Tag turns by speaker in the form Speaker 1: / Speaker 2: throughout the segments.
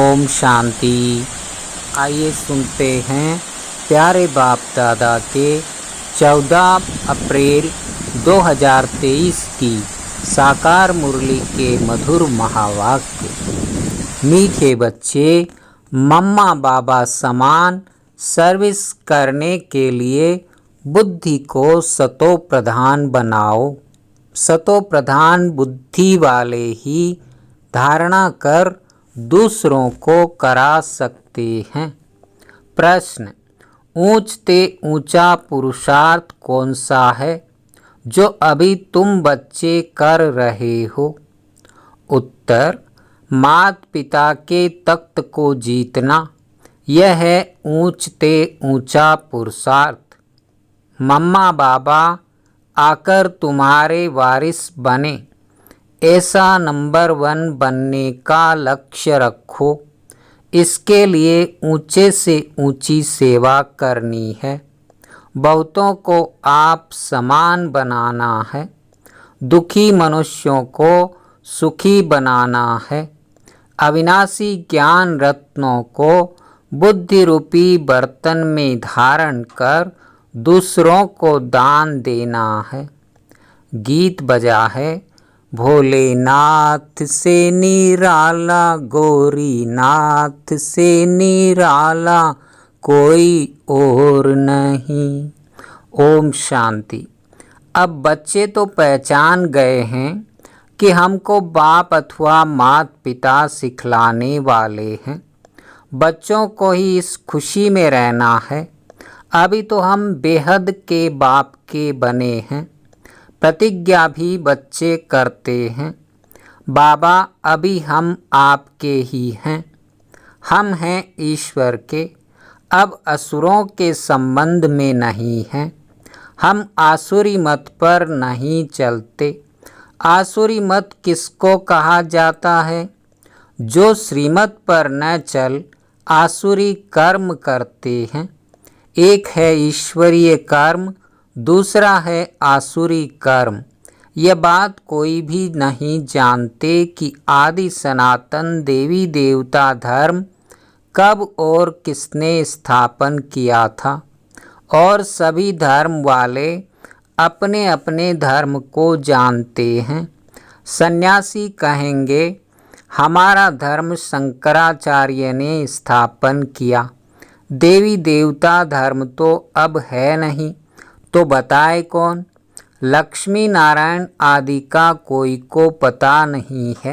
Speaker 1: ओम शांति। आइए सुनते हैं प्यारे बाप दादा के 14 अप्रैल 2023 की साकार मुरली के मधुर महावाक्य। मीठे बच्चे, मम्मा बाबा समान सर्विस करने के लिए बुद्धि को सतो प्रधान बनाओ। सतो प्रधान बुद्धि वाले ही धारणा कर दूसरों को करा सकते हैं। प्रश्न: ऊंच ते ऊंचा पुरुषार्थ कौन सा है जो अभी तुम बच्चे कर रहे हो? उत्तर: माता पिता के तख्त को जीतना, यह है ऊंच ते ऊंचा पुरुषार्थ। मम्मा बाबा आकर तुम्हारे वारिस बने, ऐसा नंबर 1 बनने का लक्ष्य रखो। इसके लिए ऊंचे से ऊंची सेवा करनी है। बहुतों को आप समान बनाना है। दुखी मनुष्यों को सुखी बनाना है। अविनाशी ज्ञान रत्नों को बुद्धि रूपी बर्तन में धारण कर दूसरों को दान देना है। गीत बजा है: भोलेनाथ से निराला, गौरीनाथ से निराला, कोई और नहीं। ओम शांति। अब बच्चे तो पहचान गए हैं कि हमको बाप अथवा माता पिता सिखलाने वाले हैं। बच्चों को ही इस खुशी में रहना है। अभी तो हम बेहद के बाप के बने हैं। प्रतिज्ञा भी बच्चे करते हैं। बाबा, अभी हम आपके ही हैं। हम हैं ईश्वर के, अब असुरों के संबंध में नहीं हैं। हम आसुरी मत पर नहीं चलते। आसुरी मत किसको कहा जाता है? जो श्रीमत पर न चल आसुरी कर्म करते हैं। एक है ईश्वरीय कर्म, दूसरा है आसुरी कर्म। यह बात कोई भी नहीं जानते कि आदि सनातन देवी देवता धर्म कब और किसने स्थापन किया था। और सभी धर्म वाले अपने अपने धर्म को जानते हैं। सन्यासी कहेंगे हमारा धर्म शंकराचार्य ने स्थापन किया। देवी देवता धर्म तो अब है नहीं, तो बताए कौन? लक्ष्मी नारायण आदि का कोई को पता नहीं है।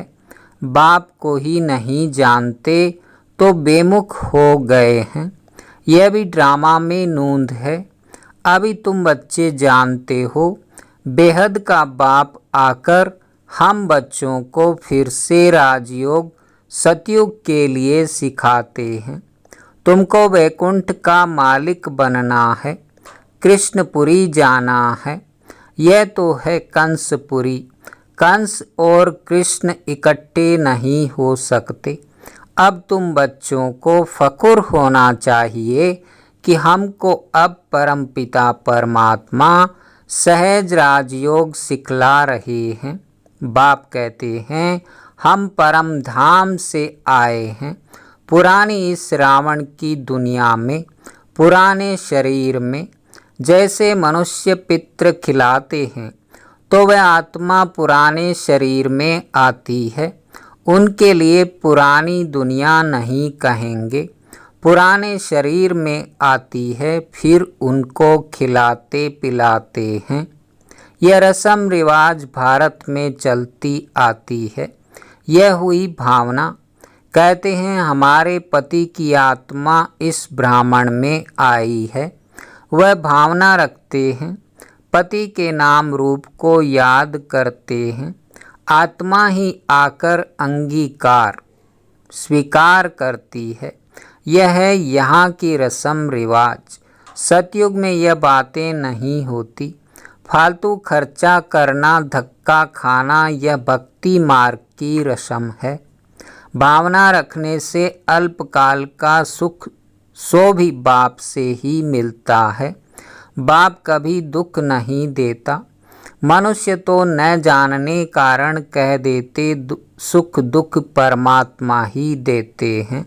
Speaker 1: बाप को ही नहीं जानते तो बेमुख हो गए हैं। यह भी ड्रामा में नूंद है। अभी तुम बच्चे जानते हो, बेहद का बाप आकर हम बच्चों को फिर से राजयोग सतयुग के लिए सिखाते हैं। तुमको वैकुंठ का मालिक बनना है, कृष्णपुरी जाना है। यह तो है कंसपुरी। कंस और कृष्ण इकट्ठे नहीं हो सकते। अब तुम बच्चों को फखुर होना चाहिए कि हमको अब परमपिता परमात्मा सहज राजयोग सिखला रहे हैं। बाप कहते हैं हम परम धाम से आए हैं। पुरानी इस रावण की दुनिया में, पुराने शरीर में जैसे मनुष्य पितृ खिलाते हैं तो वह आत्मा पुराने शरीर में आती है। उनके लिए पुरानी दुनिया नहीं कहेंगे, पुराने शरीर में आती है, फिर उनको खिलाते पिलाते हैं। यह रस्म रिवाज भारत में चलती आती है। यह हुई भावना। कहते हैं हमारे पति की आत्मा इस ब्राह्मण में आई है। वह भावना रखते हैं, पति के नाम रूप को याद करते हैं। आत्मा ही आकर अंगीकार स्वीकार करती है। यह है यहाँ की रस्म रिवाज। सतयुग में यह बातें नहीं होती। फालतू खर्चा करना, धक्का खाना, यह भक्ति मार्ग की रस्म है। भावना रखने से अल्पकाल का सुख सो भी बाप से ही मिलता है। बाप कभी दुख नहीं देता। मनुष्य तो न जानने कारण कह देते सुख दुख परमात्मा ही देते हैं।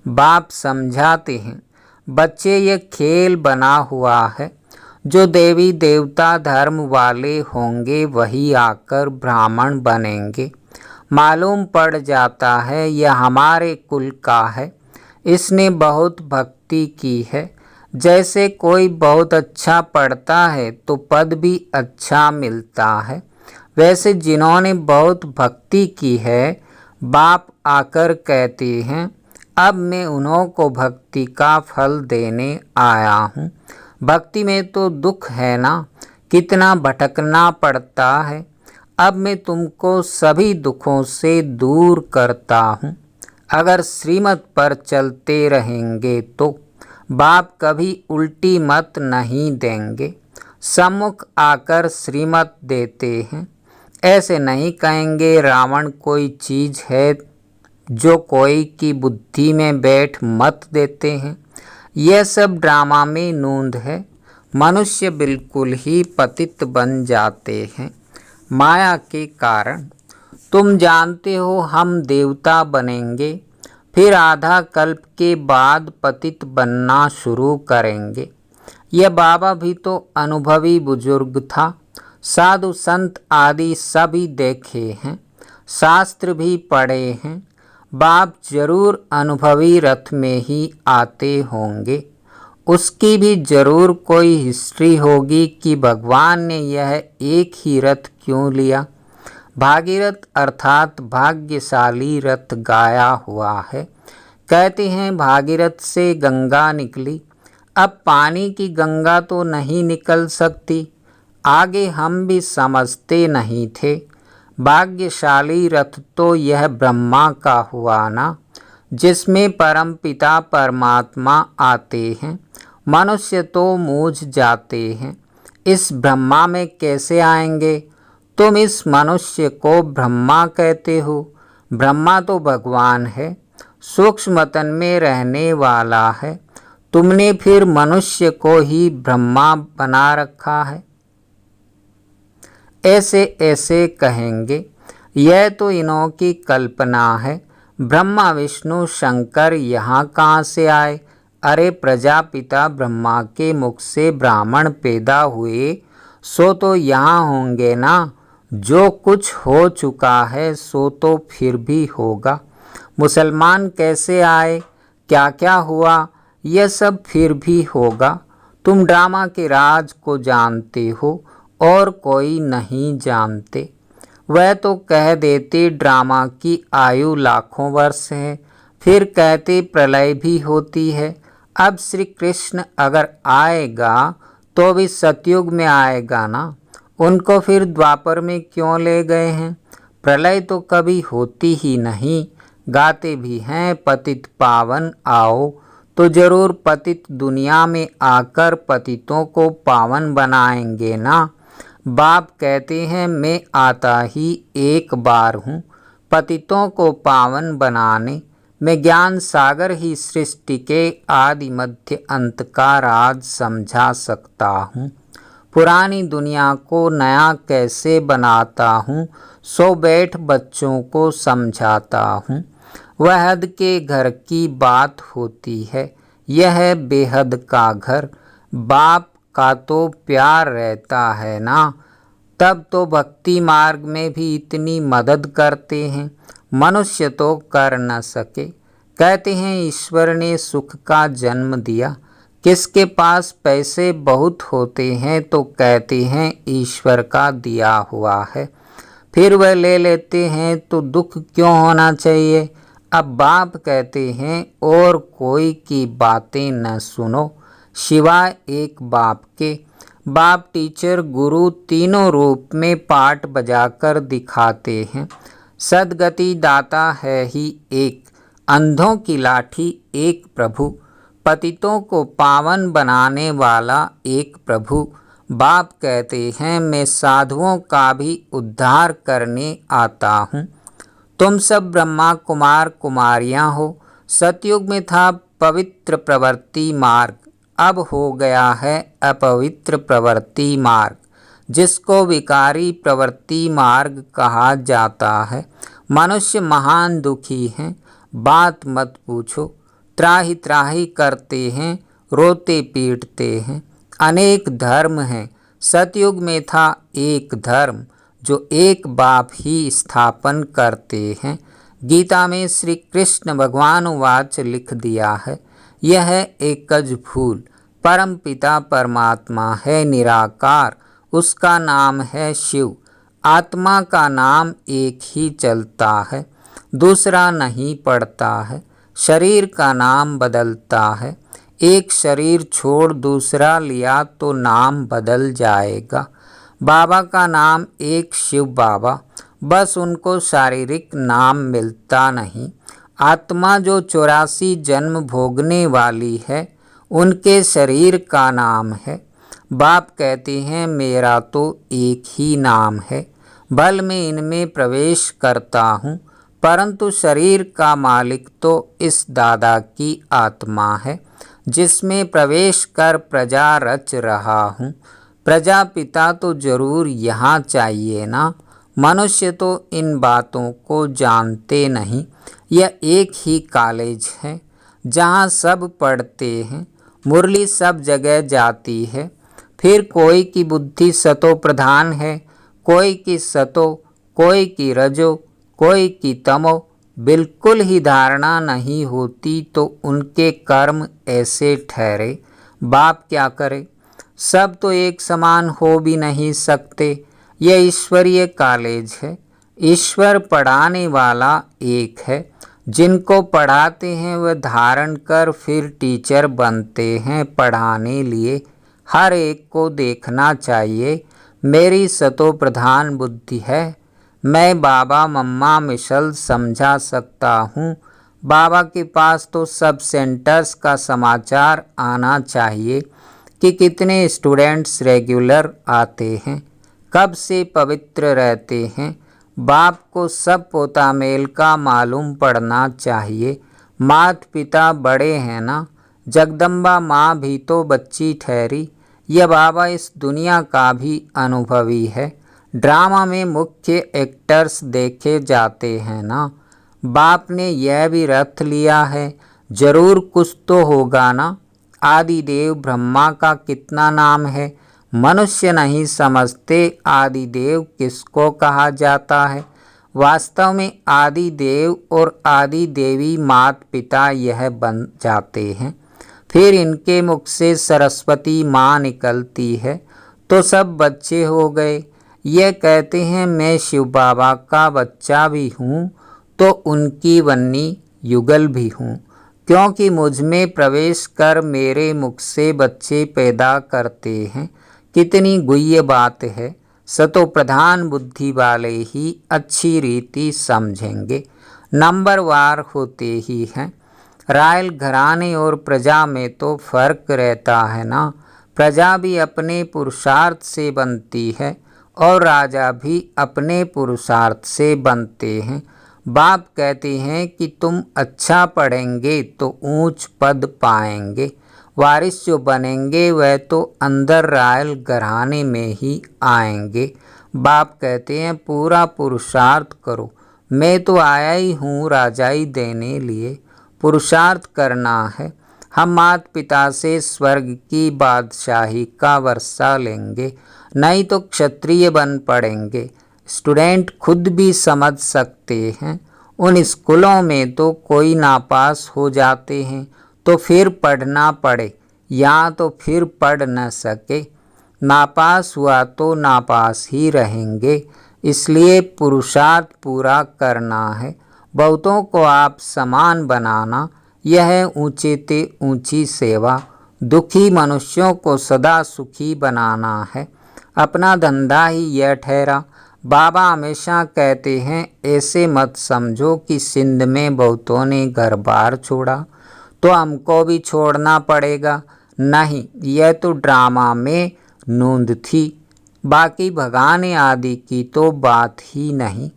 Speaker 1: बाप समझाते हैं, बच्चे ये खेल बना हुआ है। जो देवी देवता धर्म वाले होंगे वही आकर ब्राह्मण बनेंगे। मालूम पड़ जाता है यह हमारे कुल का है, इसने बहुत भक्ति की है। जैसे कोई बहुत अच्छा पढ़ता है तो पद भी अच्छा मिलता है, वैसे जिन्होंने बहुत भक्ति की है बाप आकर कहते हैं अब मैं उन्हों को भक्ति का फल देने आया हूँ। भक्ति में तो दुख है ना, कितना भटकना पड़ता है। अब मैं तुमको सभी दुखों से दूर करता हूँ। अगर श्रीमत पर चलते रहेंगे तो बाप कभी उल्टी मत नहीं देंगे। सम्मुख आकर श्रीमत देते हैं। ऐसे नहीं कहेंगे रावण कोई चीज़ है जो कोई की बुद्धि में बैठ मत देते हैं। यह सब ड्रामा में नूंद है। मनुष्य बिल्कुल ही पतित बन जाते हैं माया के कारण। तुम जानते हो हम देवता बनेंगे, फिर आधा कल्प के बाद पतित बनना शुरू करेंगे। यह बाबा भी तो अनुभवी बुजुर्ग था। साधु संत आदि सभी देखे हैं, शास्त्र भी पढ़े हैं। बाप जरूर अनुभवी रथ में ही आते होंगे। उसकी भी जरूर कोई हिस्ट्री होगी कि भगवान ने यह एक ही रथ क्यों लिया। भागीरथ अर्थात भाग्यशाली रथ गाया हुआ है। कहते हैं भागीरथ से गंगा निकली। अब पानी की गंगा तो नहीं निकल सकती। आगे हम भी समझते नहीं थे। भाग्यशाली रथ तो यह ब्रह्मा का हुआ ना, जिसमें परमपिता परमात्मा आते हैं। मनुष्य तो मूझ जाते हैं, इस ब्रह्मा में कैसे आएंगे। तुम इस मनुष्य को ब्रह्मा कहते हो। ब्रह्मा तो भगवान है, सूक्ष्मतन में रहने वाला है। तुमने फिर मनुष्य को ही ब्रह्मा बना रखा है। ऐसे ऐसे कहेंगे, यह तो इन्हों की कल्पना है। ब्रह्मा विष्णु शंकर यहाँ कहाँ से आए। अरे प्रजापिता ब्रह्मा के मुख से ब्राह्मण पैदा हुए, सो तो यहाँ होंगे ना। जो कुछ हो चुका है सो तो फिर भी होगा। मुसलमान कैसे आए, क्या क्या हुआ, यह सब फिर भी होगा। तुम ड्रामा के राज को जानते हो और कोई नहीं जानते। वह तो कह देते ड्रामा की आयु लाखों वर्ष है, फिर कहते प्रलय भी होती है। अब श्री कृष्ण अगर आएगा तो भी सतयुग में आएगा ना। उनको फिर द्वापर में क्यों ले गए हैं। प्रलय तो कभी होती ही नहीं। गाते भी हैं पतित पावन आओ, तो जरूर पतित दुनिया में आकर पतितों को पावन बनाएंगे ना। बाप कहते हैं मैं आता ही एक बार हूँ पतितों को पावन बनाने। मैं ज्ञान सागर ही सृष्टि के आदि मध्य अंत का राज समझा सकता हूँ। पुरानी दुनिया को नया कैसे बनाता हूँ, सो बैठ बच्चों को समझाता हूँ। वह हद के घर की बात होती है, यह है बेहद का घर। बाप का तो प्यार रहता है ना, तब तो भक्ति मार्ग में भी इतनी मदद करते हैं। मनुष्य तो कर न सके। कहते हैं ईश्वर ने सुख का जन्म दिया। किसके पास पैसे बहुत होते हैं तो कहते हैं ईश्वर का दिया हुआ है, फिर वह ले लेते हैं तो दुख क्यों होना चाहिए। अब बाप कहते हैं और कोई की बातें न सुनो सिवाय एक बाप के। बाप टीचर गुरु तीनों रूप में पाठ बजाकर दिखाते हैं। सदगति दाता है ही एक, अंधों की लाठी एक प्रभु, पतितों को पावन बनाने वाला एक प्रभु। बाप कहते हैं मैं साधुओं का भी उद्धार करने आता हूँ। तुम सब ब्रह्मा कुमार कुमारियाँ हो। सतयुग में था पवित्र प्रवृत्ति मार्ग, अब हो गया है अपवित्र प्रवृत्ति मार्ग, जिसको विकारी प्रवृत्ति मार्ग कहा जाता है। मनुष्य महान दुखी हैं, बात मत पूछो। त्राहि त्राहि करते हैं, रोते पीटते हैं। अनेक धर्म हैं, सतयुग में था एक धर्म, जो एक बाप ही स्थापन करते हैं। गीता में श्री कृष्ण भगवान वाच लिख दिया है, यह एकज भूल। परम पिता परमात्मा है निराकार, उसका नाम है शिव। आत्मा का नाम एक ही चलता है, दूसरा नहीं पड़ता है। शरीर का नाम बदलता है, एक शरीर छोड़ दूसरा लिया तो नाम बदल जाएगा। बाबा का नाम एक शिव बाबा, बस उनको शारीरिक नाम मिलता नहीं। आत्मा जो 84 जन्म भोगने वाली है, उनके शरीर का नाम है। बाप कहते हैं मेरा तो एक ही नाम है, बल में इनमें प्रवेश करता हूँ, परंतु शरीर का मालिक तो इस दादा की आत्मा है, जिसमें प्रवेश कर प्रजा रच रहा हूँ। प्रजापिता तो जरूर यहाँ चाहिए ना। मनुष्य तो इन बातों को जानते नहीं। यह एक ही कॉलेज है जहाँ सब पढ़ते हैं, मुरली सब जगह जाती है। फिर कोई की बुद्धि सतो प्रधान है, कोई की सतो, कोई की रजो, कोई की तमो। बिल्कुल ही धारणा नहीं होती तो उनके कर्म ऐसे ठहरे। बाप क्या करे, सब तो एक समान हो भी नहीं सकते। यह ईश्वरीय कॉलेज है, ईश्वर पढ़ाने वाला एक है। जिनको पढ़ाते हैं वह धारण कर फिर टीचर बनते हैं पढ़ाने लिए। हर एक को देखना चाहिए, मेरी सतो प्रधान बुद्धि है। मैं बाबा मम्मा मिशल समझा सकता हूँ। बाबा के पास तो सब सेंटर्स का समाचार आना चाहिए कि कितने स्टूडेंट्स रेगुलर आते हैं, कब से पवित्र रहते हैं। बाप को सब पोता मेल का मालूम पड़ना चाहिए। मात पिता बड़े हैं ना, जगदम्बा माँ भी तो बच्ची ठहरी। यह बाबा इस दुनिया का भी अनुभवी है। ड्रामा में मुख्य एक्टर्स देखे जाते हैं ना। बाप ने यह भी रख लिया है, जरूर कुछ तो होगा ना। आदि देव ब्रह्मा का कितना नाम है, मनुष्य नहीं समझते आदि देव किसको कहा जाता है। वास्तव में आदि देव और आदि देवी मात पिता यह बन जाते हैं। फिर इनके मुख से सरस्वती माँ निकलती है तो सब बच्चे हो गए। यह कहते हैं मैं शिव बाबा का बच्चा भी हूँ तो उनकी वन्नी युगल भी हूँ, क्योंकि मुझ में प्रवेश कर मेरे मुख से बच्चे पैदा करते हैं। कितनी गुह्य बात है। सतो प्रधान बुद्धि वाले ही अच्छी रीति समझेंगे। नंबरवार होते ही हैं। रायल घराने और प्रजा में तो फर्क रहता है ना। प्रजा भी अपने पुरुषार्थ से बनती है और राजा भी अपने पुरुषार्थ से बनते हैं। बाप कहते हैं कि तुम अच्छा पढ़ेंगे तो ऊंच पद पाएंगे। वारिस जो बनेंगे वह तो अंदर रायल घराने में ही आएंगे। बाप कहते हैं पूरा पुरुषार्थ करो। मैं तो आया ही हूँ राजाई देने लिए। पुरुषार्थ करना है। हम माता पिता से स्वर्ग की बादशाही का वर्षा लेंगे, नहीं तो क्षत्रिय बन पड़ेंगे। स्टूडेंट खुद भी समझ सकते हैं। उन स्कूलों में तो कोई नापास हो जाते हैं तो फिर पढ़ना पड़े, या तो फिर पढ़ न सके। नापास हुआ तो नापास ही रहेंगे। इसलिए पुरुषार्थ पूरा करना है। बहुतों को आप समान बनाना, यह ऊंचे ते ऊंची सेवा। दुखी मनुष्यों को सदा सुखी बनाना है। अपना धंधा ही यह ठहरा। बाबा हमेशा कहते हैं ऐसे मत समझो कि सिंध में बहुतों ने घर बार छोड़ा तो हमको भी छोड़ना पड़ेगा। नहीं, यह तो ड्रामा में नूंद थी, बाकी भगाने आदि की तो बात ही नहीं।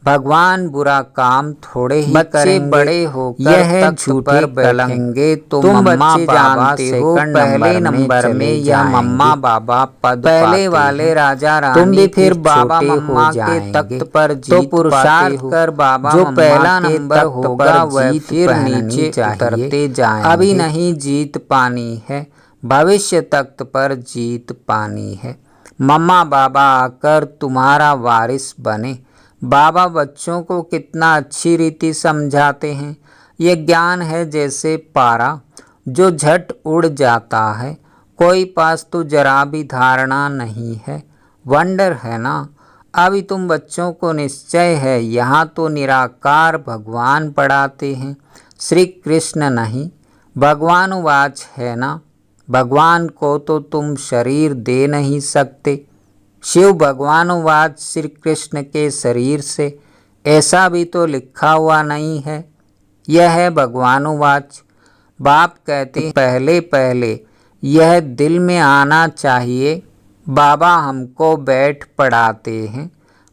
Speaker 1: भगवान बुरा काम थोड़े ही करेंगे, बड़े होकर यह झूठे बैठेंगे तो तुम बच्चे जानते हो पहले नंबर में या मम्मा बाबा पद पहले वाले राजा रानी तुम भी फिर बाबा मम्मा के तख्त पर तो पुरुषार्थ कर बाबा जो पहला नंबर होगा वह फिर नीचे उतरते जाएंगे। अभी नहीं जीत पानी है, भविष्य तख्त पर जीत पानी है। मम्मा बाबा आकर तुम्हारा वारिस बने। बाबा बच्चों को कितना अच्छी रीति समझाते हैं। ये ज्ञान है जैसे पारा जो झट उड़ जाता है, कोई पास तो जरा भी धारणा नहीं है। वंडर है ना। अभी तुम बच्चों को निश्चय है यहाँ तो निराकार भगवान पढ़ाते हैं, श्री कृष्ण नहीं। भगवान वाच है ना। भगवान को तो तुम शरीर दे नहीं सकते। शिव भगवानुवाच श्री कृष्ण के शरीर से, ऐसा भी तो लिखा हुआ नहीं है। यह है भगवानुवाच। बाप कहते हैं पहले पहले यह दिल में आना चाहिए। बाबा हमको बैठ पढ़ाते हैं।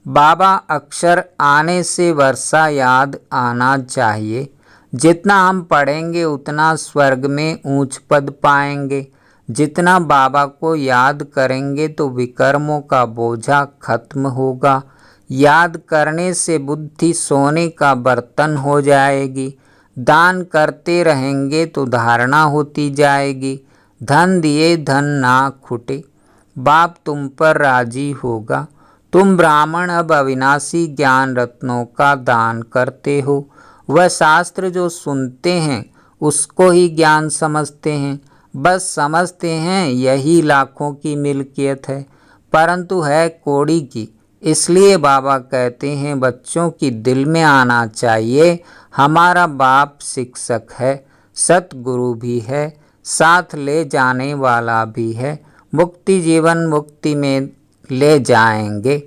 Speaker 1: बाबा अक्षर आने से वर्षा याद आना चाहिए। जितना हम पढ़ेंगे उतना स्वर्ग में ऊंच पद पाएंगे। जितना बाबा को याद करेंगे तो विकर्मों का बोझा खत्म होगा। याद करने से बुद्धि सोने का बर्तन हो जाएगी। दान करते रहेंगे तो धारणा होती जाएगी। धन दिए धन ना खुटे। बाप तुम पर राजी होगा। तुम ब्राह्मण अब अविनाशी ज्ञान रत्नों का दान करते हो। वह शास्त्र जो सुनते हैं उसको ही ज्ञान समझते हैं। बस समझते हैं यही लाखों की मिल्कियत है, परंतु है कौड़ी की। इसलिए बाबा कहते हैं बच्चों की दिल में आना चाहिए हमारा बाप शिक्षक है, सतगुरु भी है, साथ ले जाने वाला भी है। मुक्ति जीवन मुक्ति में ले जाएंगे।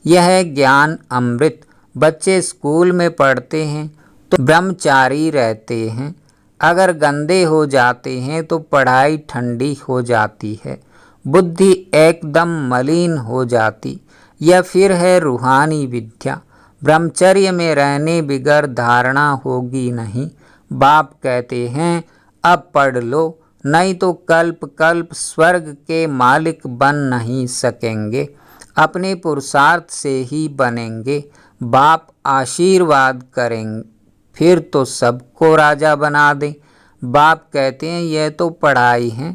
Speaker 1: यह है ज्ञान अमृत। बच्चे स्कूल में पढ़ते हैं तो ब्रह्मचारी रहते हैं। अगर गंदे हो जाते हैं तो पढ़ाई ठंडी हो जाती है, बुद्धि एकदम मलिन हो जाती। यह फिर है रूहानी विद्या। ब्रह्मचर्य में रहने बिगर धारणा होगी नहीं। बाप कहते हैं अब पढ़ लो, नहीं तो कल्प कल्प स्वर्ग के मालिक बन नहीं सकेंगे। अपने पुरुषार्थ से ही बनेंगे। बाप आशीर्वाद करेंगे फिर तो सबको राजा बना दे। बाप कहते हैं यह तो पढ़ाई है,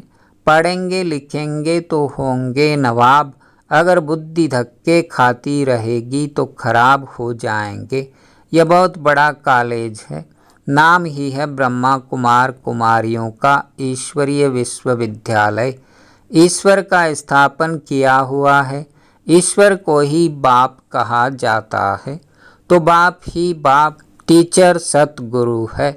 Speaker 1: पढ़ेंगे लिखेंगे तो होंगे नवाब। अगर बुद्धि धक्के खाती रहेगी तो खराब हो जाएंगे। यह बहुत बड़ा कॉलेज है। नाम ही है ब्रह्मा कुमार कुमारियों का ईश्वरीय विश्वविद्यालय। ईश्वर का स्थापन किया हुआ है। ईश्वर को ही बाप कहा जाता है, तो बाप ही बाप टीचर सतगुरु है।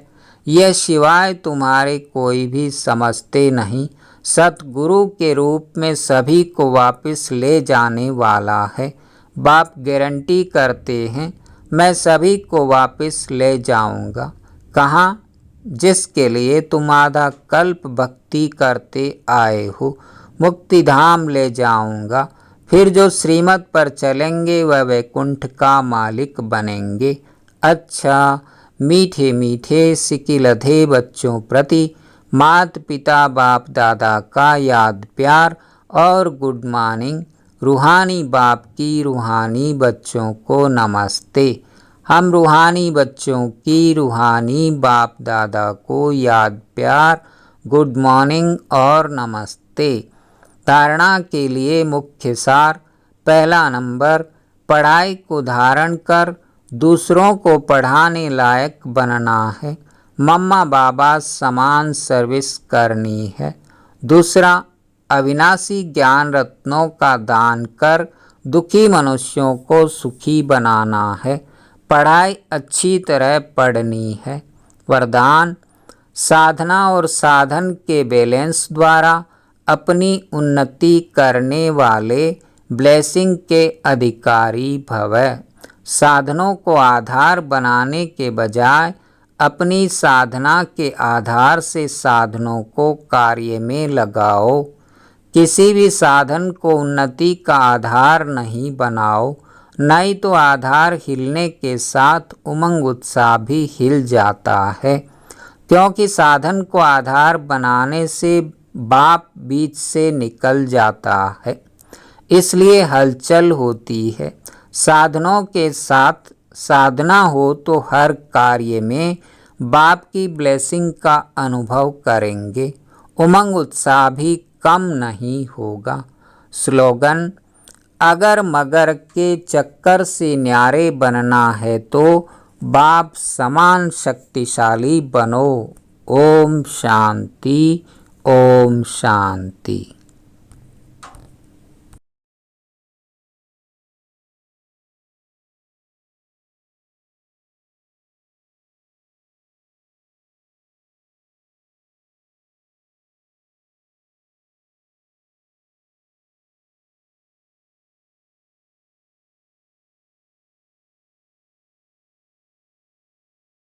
Speaker 1: यह शिवाय तुम्हारे कोई भी समझते नहीं। सतगुरु के रूप में सभी को वापस ले जाने वाला है। बाप गारंटी करते हैं मैं सभी को वापस ले जाऊंगा। कहाँ? जिसके लिए तुम आधा कल्प भक्ति करते आए हो, मुक्ति धाम ले जाऊंगा। फिर जो श्रीमत पर चलेंगे वह वैकुंठ का मालिक बनेंगे। अच्छा, मीठे मीठे सिकिलधे बच्चों प्रति मात पिता बाप दादा का याद प्यार और गुड मॉर्निंग। रूहानी बाप की रूहानी बच्चों को नमस्ते। हम रूहानी बच्चों की रूहानी बाप दादा को याद प्यार, गुड मॉर्निंग और नमस्ते। धारणा के लिए मुख्य सार। पहला नंबर, पढ़ाई को धारण कर दूसरों को पढ़ाने लायक बनना है। मम्मा बाबा समान सर्विस करनी है। दूसरा, अविनाशी ज्ञान रत्नों का दान कर दुखी मनुष्यों को सुखी बनाना है। पढ़ाई अच्छी तरह पढ़नी है। वरदान, साधना और साधन के बैलेंस द्वारा अपनी उन्नति करने वाले ब्लेसिंग के अधिकारी भव। साधनों को आधार बनाने के बजाय अपनी साधना के आधार से साधनों को कार्य में लगाओ। किसी भी साधन को उन्नति का आधार नहीं बनाओ। नहीं तो आधार हिलने के साथ उमंग उत्साह भी हिल जाता है, क्योंकि साधन को आधार बनाने से बाप बीच से निकल जाता है, इसलिए हलचल होती है। साधनों के साथ साधना हो तो हर कार्य में बाप की ब्लेसिंग का अनुभव करेंगे, उमंग उत्साह भी कम नहीं होगा। स्लोगन: अगर मगर के चक्कर से न्यारे बनना है तो बाप समान शक्तिशाली बनो। ओम शांति, ओम शांति।